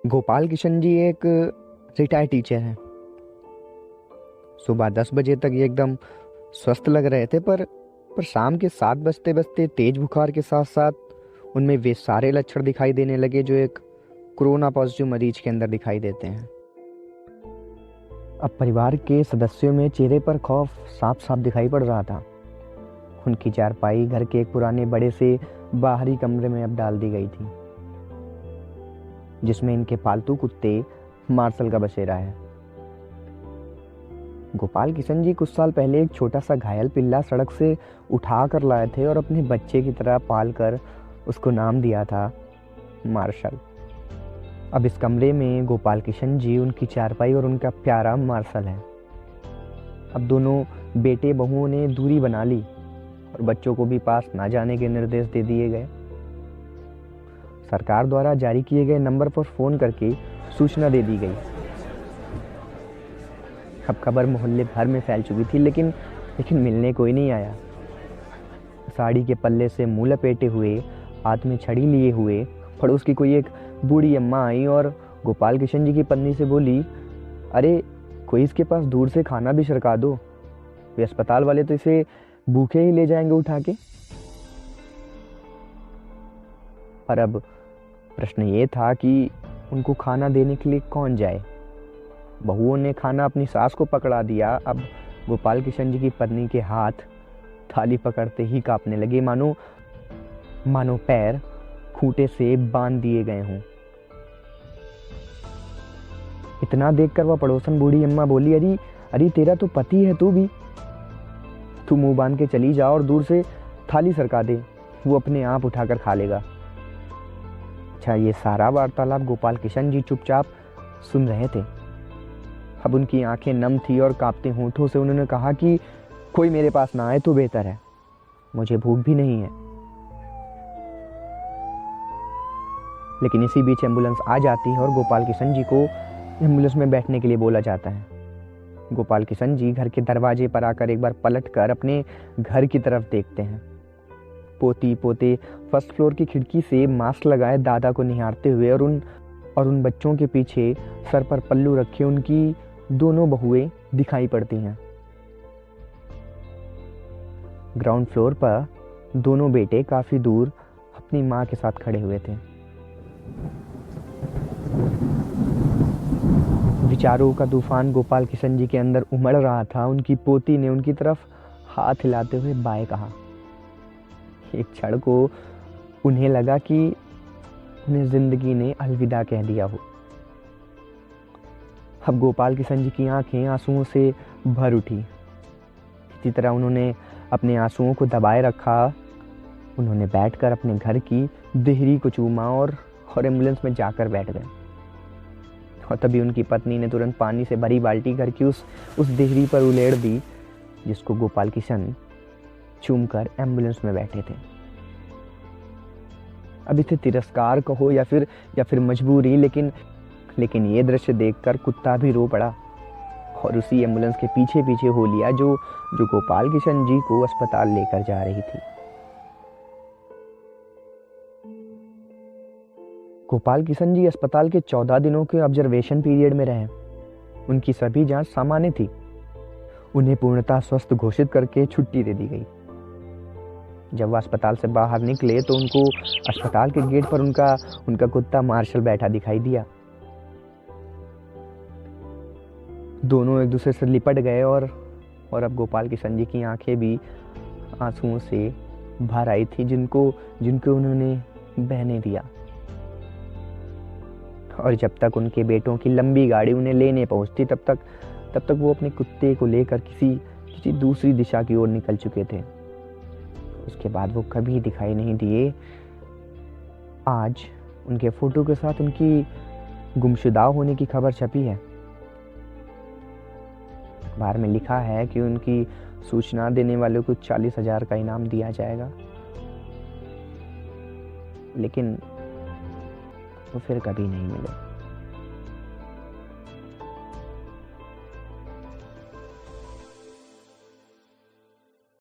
गोपाल किशन जी एक retired teacher हैं। सुबह 10 बजे तक ये एकदम स्वस्थ लग रहे थे, पर शाम के 7 बजते बजते तेज बुखार के साथ साथ उनमें वे सारे लक्षण दिखाई देने लगे जो एक कोरोना पॉजिटिव मरीज के अंदर दिखाई देते हैं। अब परिवार के सदस्यों में चेहरे पर खौफ साफ साफ दिखाई पड़ रहा था। उनकी चारपाई घर के एक पुराने बड़े से बाहरी कमरे में अब डाल दी गई थी, जिसमें इनके पालतू कुत्ते मार्शल का बसेरा है। गोपाल किशन जी कुछ साल पहले एक छोटा सा घायल पिल्ला सड़क से उठा कर लाए थे और अपने बच्चे की तरह पाल कर उसको नाम दिया था मार्शल। अब इस कमरे में गोपाल किशन जी, उनकी चारपाई और उनका प्यारा मार्शल है। अब दोनों बेटे बहुओं ने दूरी बना ली और बच्चों को भी पास ना जाने के निर्देश दे दिए गए। सरकार द्वारा जारी किए गए नंबर पर फोन करके सूचना दे दी गई। अब खबर मोहल्ले भर में फैल चुकी थी, लेकिन मिलने कोई नहीं आया। साड़ी के पल्ले से मुंह लपेटे हुए, हाथ में छड़ी लिए हुए पड़ोस की कोई एक बूढ़ी अम्मा आई और गोपाल किशन जी की पत्नी से बोली, अरे कोई इसके पास दूर से खाना भी छिड़का दो, वे अस्पताल वाले तो इसे भूखे ही ले जाएंगे उठा के। पर अब प्रश्न ये था कि उनको खाना देने के लिए कौन जाए। बहुओं ने खाना अपनी सास को पकड़ा दिया। अब गोपाल किशन जी की पत्नी के हाथ थाली पकड़ते ही कांपने लगे, मानो पैर खूंटे से बांध दिए गए हों। इतना देखकर वह पड़ोसन बूढ़ी अम्मा बोली, अरे तेरा तो पति है, तू मुंह बांध के चली जा और दूर से थाली सरका दे, वो अपने आप उठाकर खा लेगा। अच्छा, ये सारा वार्तालाप गोपाल किशन जी चुपचाप सुन रहे थे। अब उनकी आंखें नम थी और कांपते होंठों से उन्होंने कहा कि कोई मेरे पास ना आए तो बेहतर है, मुझे भूख भी नहीं है। लेकिन इसी बीच एम्बुलेंस आ जाती है और गोपाल किशन जी को एम्बुलेंस में बैठने के लिए बोला जाता है। गोपाल किशन जी घर के दरवाजे पर आकर एक बार पलट कर अपने घर की तरफ देखते हैं। पोती पोते फर्स्ट फ्लोर की खिड़की से मास्क लगाए दादा को निहारते हुए और उन बच्चों के पीछे सर पर पल्लू रखे उनकी दोनों बहुएं दिखाई पड़ती हैं। ग्राउंड फ्लोर पर दोनों बेटे काफी दूर अपनी मां के साथ खड़े हुए थे। विचारों का तूफान गोपाल किशन जी के अंदर उमड़ रहा था। उनकी पोती ने उनकी तरफ हाथ हिलाते हुए बाय कहा। एक क्षण को उन्हें लगा कि उन्हें जिंदगी ने अलविदा कह दिया हो। अब गोपाल किशन जी की आंखें आंसुओं से भर उठी। इसी तरह उन्होंने अपने आंसुओं को दबाए रखा। उन्होंने बैठकर अपने घर की देहरी को चूमा और एम्बुलेंस में जाकर बैठ गए। और तभी उनकी पत्नी ने तुरंत पानी से भरी बाल्टी घर की उस देहरी पर उलेड़ दी जिसको गोपाल किशन चूमकर एम्बुलेंस में बैठे थे। अब इसे तिरस्कार कहो या फिर मजबूरी, लेकिन ये दृश्य देखकर कुत्ता भी रो पड़ा और उसी एम्बुलेंस के पीछे पीछे हो लिया जो गोपाल किशन जी को अस्पताल लेकर जा रही थी। गोपाल किशन जी अस्पताल के 14 दिनों के ऑब्जर्वेशन पीरियड में रहे। उनकी सभी जांच सामान्य थी। उन्हें पूर्णतः स्वस्थ घोषित करके छुट्टी दे दी गई। जब वह अस्पताल से बाहर निकले तो उनको अस्पताल के गेट पर उनका कुत्ता मार्शल बैठा दिखाई दिया। दोनों एक दूसरे से लिपट गए और अब गोपाल किशन जी की आंखें भी आंसुओं से भर आई थी जिनको उन्होंने बहने दिया। और जब तक उनके बेटों की लंबी गाड़ी उन्हें लेने पहुंचती तब तक वो अपने कुत्ते को लेकर किसी दूसरी दिशा की ओर निकल चुके थे। उसके बाद वो कभी दिखाई नहीं दिए। आज उनके फोटो के साथ उनकी गुमशुदा होने की खबर छपी है। अखबार में लिखा है कि उनकी सूचना देने वालों को 40,000 का इनाम दिया जाएगा। लेकिन वो फिर कभी नहीं मिले।